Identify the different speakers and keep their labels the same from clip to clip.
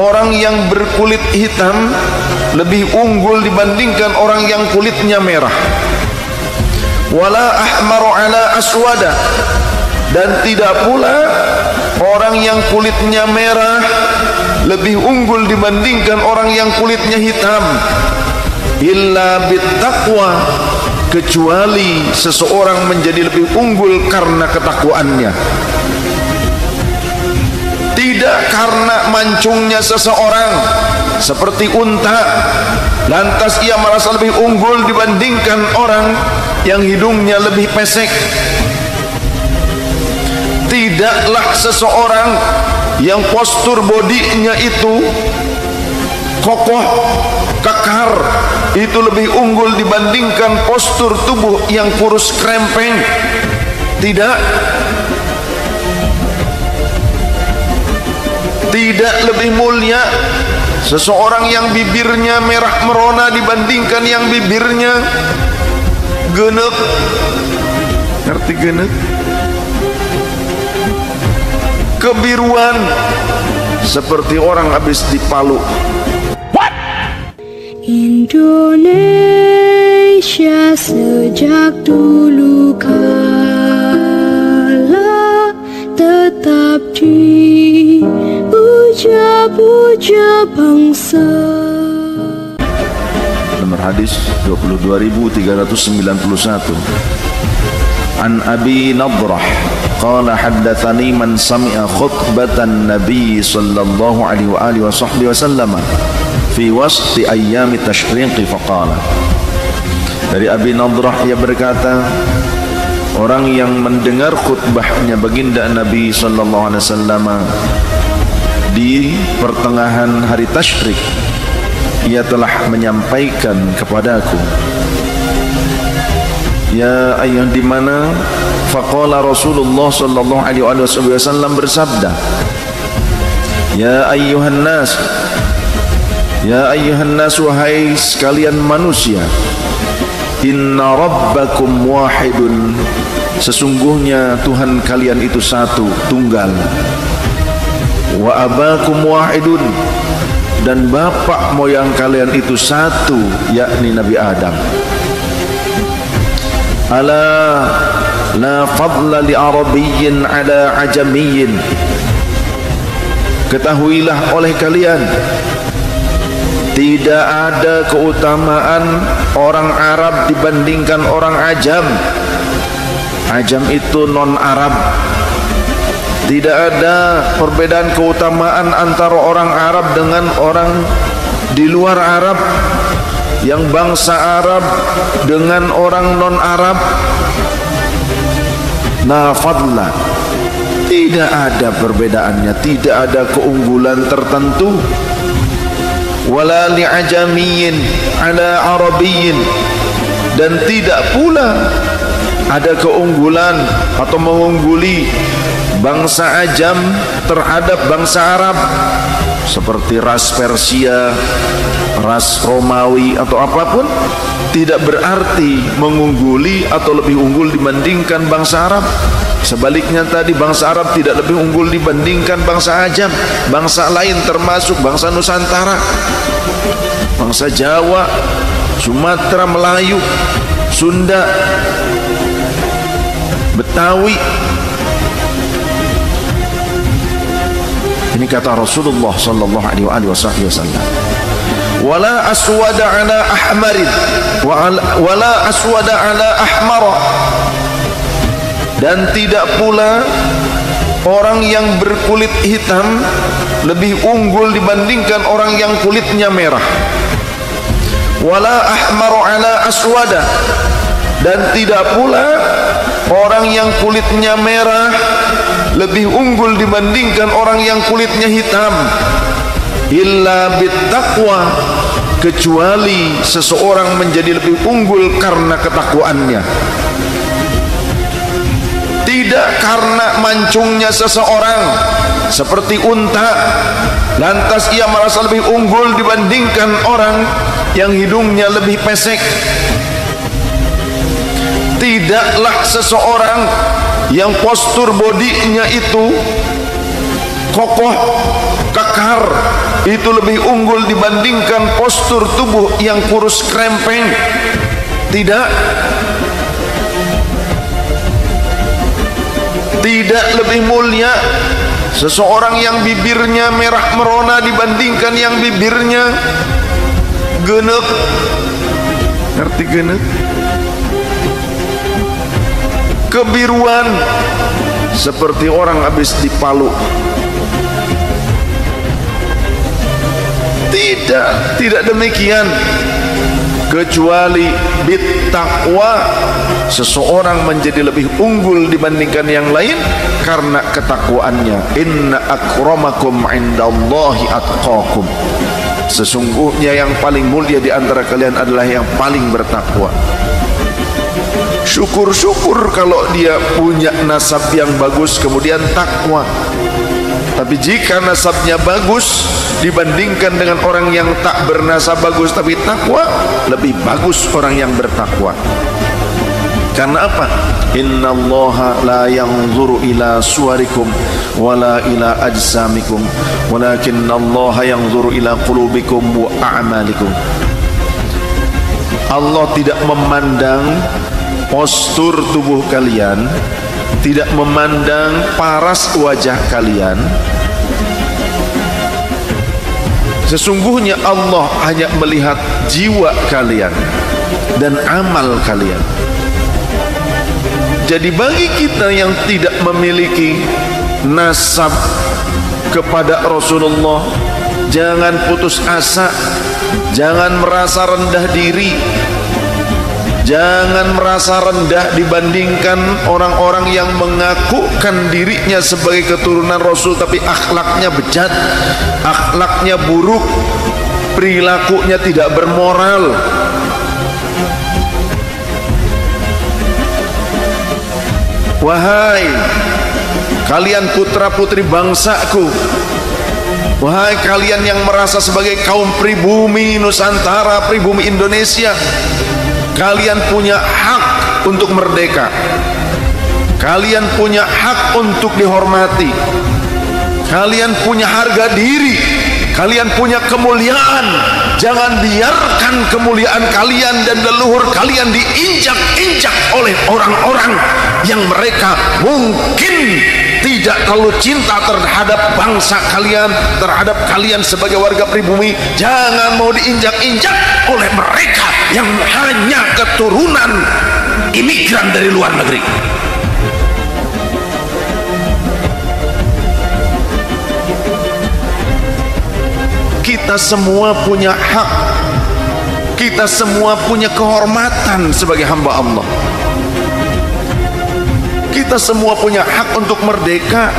Speaker 1: orang yang berkulit hitam lebih unggul dibandingkan orang yang kulitnya merah. Wala ahmaru ala aswada, dan tidak pula orang yang kulitnya merah lebih unggul dibandingkan orang yang kulitnya hitam. Illa bittaqwa, kecuali seseorang menjadi lebih unggul karena ketakwaannya. Tidak karena mancungnya seseorang seperti unta, lantas ia merasa lebih unggul dibandingkan orang yang hidungnya lebih pesek. Tidaklah seseorang yang postur bodinya itu kokoh, kekar, itu lebih unggul dibandingkan postur tubuh yang kurus krempeng. Tidak. Tidak lebih mulia seseorang yang bibirnya merah merona dibandingkan yang bibirnya genep. Ngerti genep? Kebiruan, seperti orang habis dipalu. What?
Speaker 2: Indonesia sejak dulu kala tetap dipuja-puja bangsa.
Speaker 1: Nomor hadis 22.391. An Abi Nadrah qala haddatsani man sami'a khutbatan Nabi sallallahu alaihi wa alihi wasallam fi wasti ayyami tashriq faqala. Dari Abi Nadrah, ia berkata, orang yang mendengar khutbahnya baginda Nabi sallallahu alaihi wasallam di pertengahan hari tasyrik, ia telah menyampaikan kepadaku, ya ayuh, di mana faqala Rasulullah sallallahu alaihi wasallam bersabda, ya ayyuhan nas, ya ayyuhan nas, wahai sekalian manusia, inna rabbakum wahidun, sesungguhnya Tuhan kalian itu satu, tunggal. Wa abakum wahidun, dan bapak moyang kalian itu satu, yakni Nabi Adam. Ala la fadla li arabiyyin ala ajamiyyin, ketahuilah oleh kalian, tidak ada keutamaan orang Arab dibandingkan orang Ajam. Ajam itu non Arab. Tidak ada perbedaan keutamaan antara orang Arab dengan orang di luar Arab, yang bangsa Arab dengan orang non Arab. La fadla, tidak ada perbedaannya, tidak ada keunggulan tertentu. Wala li ajamiyyin ala arabiyyin, dan tidak pula ada keunggulan atau mengungguli bangsa Ajam terhadap bangsa Arab, seperti ras Persia, ras Romawi atau apapun, tidak berarti mengungguli atau lebih unggul dibandingkan bangsa Arab. Sebaliknya tadi, bangsa Arab tidak lebih unggul dibandingkan bangsa Ajam, bangsa lain termasuk bangsa Nusantara, bangsa Jawa, Sumatera, Melayu, Sunda, Betawi. Ini kata Rasulullah sallallahu alaihi wasallam. Wala aswada ala ahmarin wala aswada ala ahmara, dan tidak pula orang yang berkulit hitam lebih unggul dibandingkan orang yang kulitnya merah. Wala ahmaru ala aswada, dan tidak pula orang yang kulitnya merah lebih unggul dibandingkan orang yang kulitnya hitam. Illa bittaqwa, kecuali seseorang menjadi lebih unggul karena ketakwaannya. Tidak karena mancungnya seseorang seperti unta, lantas ia merasa lebih unggul dibandingkan orang yang hidungnya lebih pesek. Tidaklah seseorang yang postur bodinya itu kokoh, kekar, itu lebih unggul dibandingkan postur tubuh yang kurus krempeng. Tidak. Tidak lebih mulia seseorang yang bibirnya merah merona dibandingkan yang bibirnya genek. Ngerti genek? Kebiruan seperti orang habis dipalu. Tidak demikian. Kecuali bittaqwa, seseorang menjadi lebih unggul dibandingkan yang lain karena ketakwaannya. Inna akramakum indallahi atqakum. Sesungguhnya yang paling mulia di antara kalian adalah yang paling bertakwa. Syukur-syukur kalau dia punya nasab yang bagus kemudian takwa. Tapi jika nasabnya bagus dibandingkan dengan orang yang tak bernasab bagus tapi takwa, lebih bagus orang yang bertakwa. Karena apa? Innallaha la yanzuru ila suwarikum wala ila ajsamikum walakinnallaha yanzuru ila qulubikum wa a'malikum. Allah tidak memandang postur tubuh kalian, tidak memandang paras wajah kalian. Sesungguhnya Allah hanya melihat jiwa kalian dan amal kalian. Jadi bagi kita yang tidak memiliki nasab kepada Rasulullah, jangan putus asa, jangan merasa rendah diri, jangan merasa rendah dibandingkan orang-orang yang mengakukan dirinya sebagai keturunan Rasul tapi akhlaknya bejat, akhlaknya buruk, perilakunya tidak bermoral. Wahai kalian putra-putri bangsaku, wahai kalian yang merasa sebagai kaum pribumi Nusantara, pribumi Indonesia, kalian punya hak untuk merdeka. Kalian punya hak untuk dihormati. Kalian punya harga diri. Kalian punya kemuliaan. Jangan biarkan kemuliaan kalian dan leluhur kalian diinjak-injak oleh orang-orang yang mereka mungkin tidak terlalu cinta terhadap bangsa kalian, terhadap kalian sebagai warga pribumi. Jangan mau diinjak-injak oleh mereka yang hanya keturunan imigran dari luar negeri. Kita semua punya hak, kita semua punya kehormatan sebagai hamba Allah. Kita semua punya hak untuk merdeka,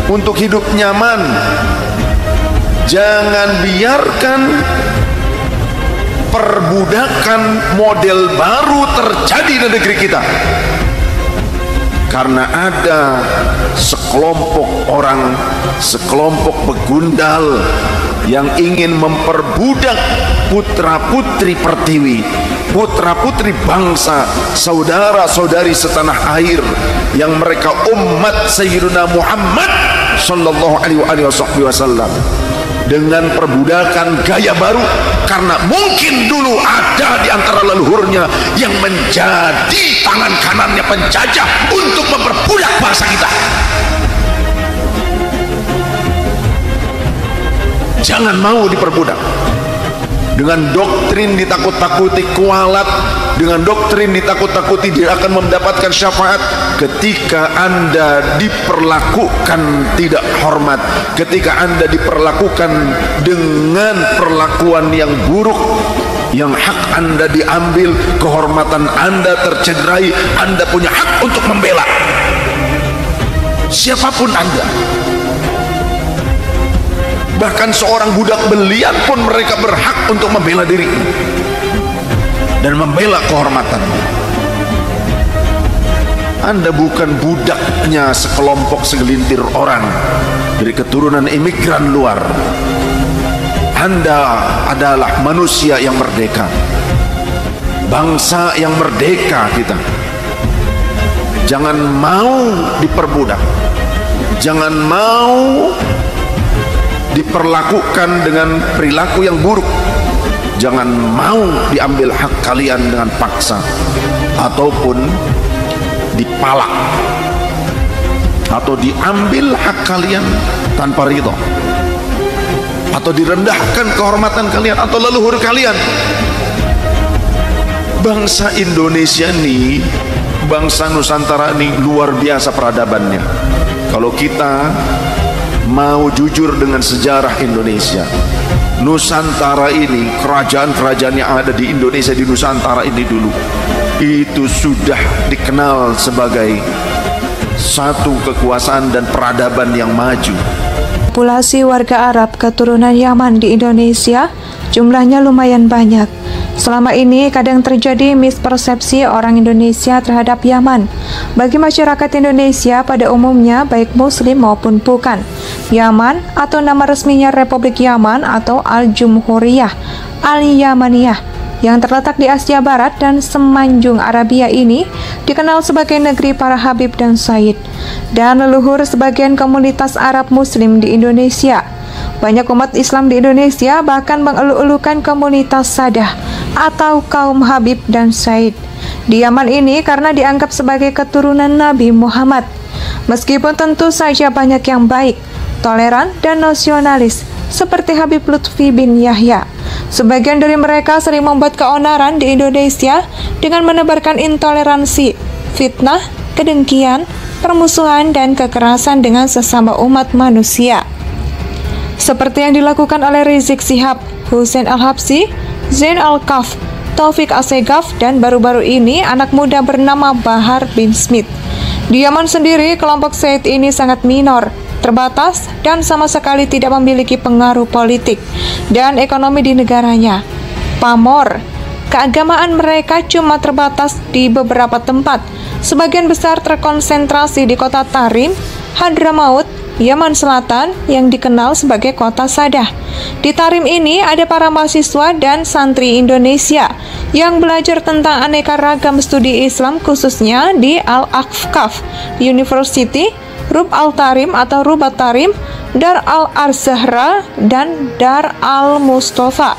Speaker 1: untuk hidup nyaman. Jangan biarkan perbudakan model baru terjadi di negeri kita. Karena ada sekelompok orang, sekelompok begundal yang ingin memperbudak putra-putri pertiwi, putra-putri bangsa, saudara-saudari setanah air yang mereka umat Sayyidina Muhammad sallallahu alaihi wasallam, dengan perbudakan gaya baru. Karena mungkin dulu ada di antara leluhurnya yang menjadi tangan kanannya penjajah untuk memperbudak bangsa kita. Jangan mau diperbudak dengan doktrin ditakut-takuti kualat, dengan doktrin ditakut-takuti dia akan mendapatkan syafaat. Ketika Anda diperlakukan tidak hormat, ketika Anda diperlakukan dengan perlakuan yang buruk, yang hak Anda diambil, kehormatan Anda tercederai, Anda punya hak untuk membela siapapun Anda. Bahkan seorang budak belian pun mereka berhak untuk membela diri dan membela kehormatan. Anda bukan budaknya sekelompok segelintir orang dari keturunan imigran luar. Anda adalah manusia yang merdeka, bangsa yang merdeka kita. Jangan mau diperbudak. Jangan mau diperlakukan dengan perilaku yang buruk. Jangan mau diambil hak kalian dengan paksa ataupun dipalak, atau diambil hak kalian tanpa ridho, atau direndahkan kehormatan kalian atau leluhur kalian. Bangsa Indonesia nih, bangsa Nusantara ini luar biasa peradabannya. Kalau kita mau jujur dengan sejarah Indonesia, Nusantara ini, kerajaan-kerajaan yang ada di Indonesia, di Nusantara ini dulu, itu sudah dikenal sebagai satu kekuasaan dan peradaban yang maju.
Speaker 3: Populasi warga Arab keturunan Yaman di Indonesia jumlahnya lumayan banyak. Selama ini kadang terjadi mispersepsi orang Indonesia terhadap Yaman. Bagi masyarakat Indonesia pada umumnya, baik Muslim maupun bukan, Yaman atau nama resminya Republik Yaman atau Al-Jumhuriyah Al-Yamaniyah yang terletak di Asia Barat dan Semenanjung Arabia ini dikenal sebagai negeri para Habib dan Said dan leluhur sebagian komunitas Arab Muslim di Indonesia. Banyak umat Islam di Indonesia bahkan mengelu-elukan komunitas Sadah atau kaum Habib dan Said di Yaman ini karena dianggap sebagai keturunan Nabi Muhammad. Meskipun tentu saja banyak yang baik, toleran, dan nasionalis seperti Habib Lutfi bin Yahya, sebagian dari mereka sering membuat keonaran di Indonesia dengan menebarkan intoleransi, fitnah, kedengkian, permusuhan, dan kekerasan dengan sesama umat manusia. Seperti yang dilakukan oleh Rizik Syihab, Hussein Al-Habsyi, Zain Al-Kaf, Taufik Assegaf, dan baru-baru ini anak muda bernama Bahar bin Smith. Di Yaman sendiri, kelompok Said ini sangat minor, terbatas, dan sama sekali tidak memiliki pengaruh politik dan ekonomi di negaranya. Pamor, keagamaan mereka cuma terbatas di beberapa tempat. Sebagian besar terkonsentrasi di kota Tarim, Hadramaut, Yaman Selatan yang dikenal sebagai kota Sadah. Di Tarim ini ada para mahasiswa dan santri Indonesia yang belajar tentang aneka ragam studi Islam khususnya di Al-Aqaf University, Rub Al-Tarim atau Rubat Tarim, Dar Al-Arzahra, dan Dar Al-Mustafa.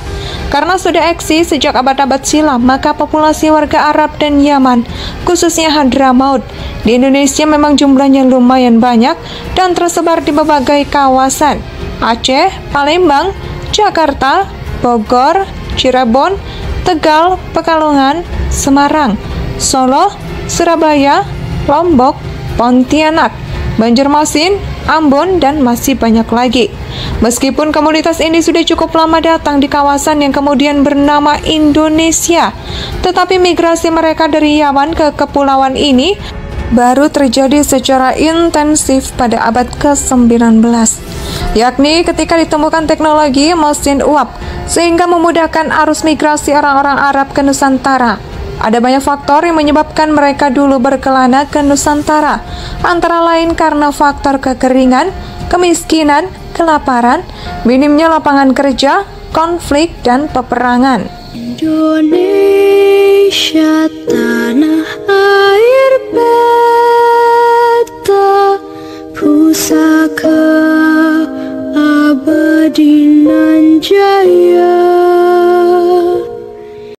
Speaker 3: Karena sudah eksis sejak abad-abad silam, maka populasi warga Arab dan Yaman, khususnya Hadramaut, di Indonesia memang jumlahnya lumayan banyak dan tersebar di berbagai kawasan: Aceh, Palembang, Jakarta, Bogor, Cirebon, Tegal, Pekalongan, Semarang, Solo, Surabaya, Lombok, Pontianak, Banjarmasin, Ambon, dan masih banyak lagi. Meskipun komunitas ini sudah cukup lama datang di kawasan yang kemudian bernama Indonesia, tetapi migrasi mereka dari Yaman ke kepulauan ini baru terjadi secara intensif pada abad ke-19, yakni ketika ditemukan teknologi mesin uap sehingga memudahkan arus migrasi orang-orang Arab ke Nusantara. Ada banyak faktor yang menyebabkan mereka dulu berkelana ke Nusantara, antara lain karena faktor kekeringan, kemiskinan, kelaparan, minimnya lapangan kerja, konflik, dan peperangan.
Speaker 2: Indonesia tanah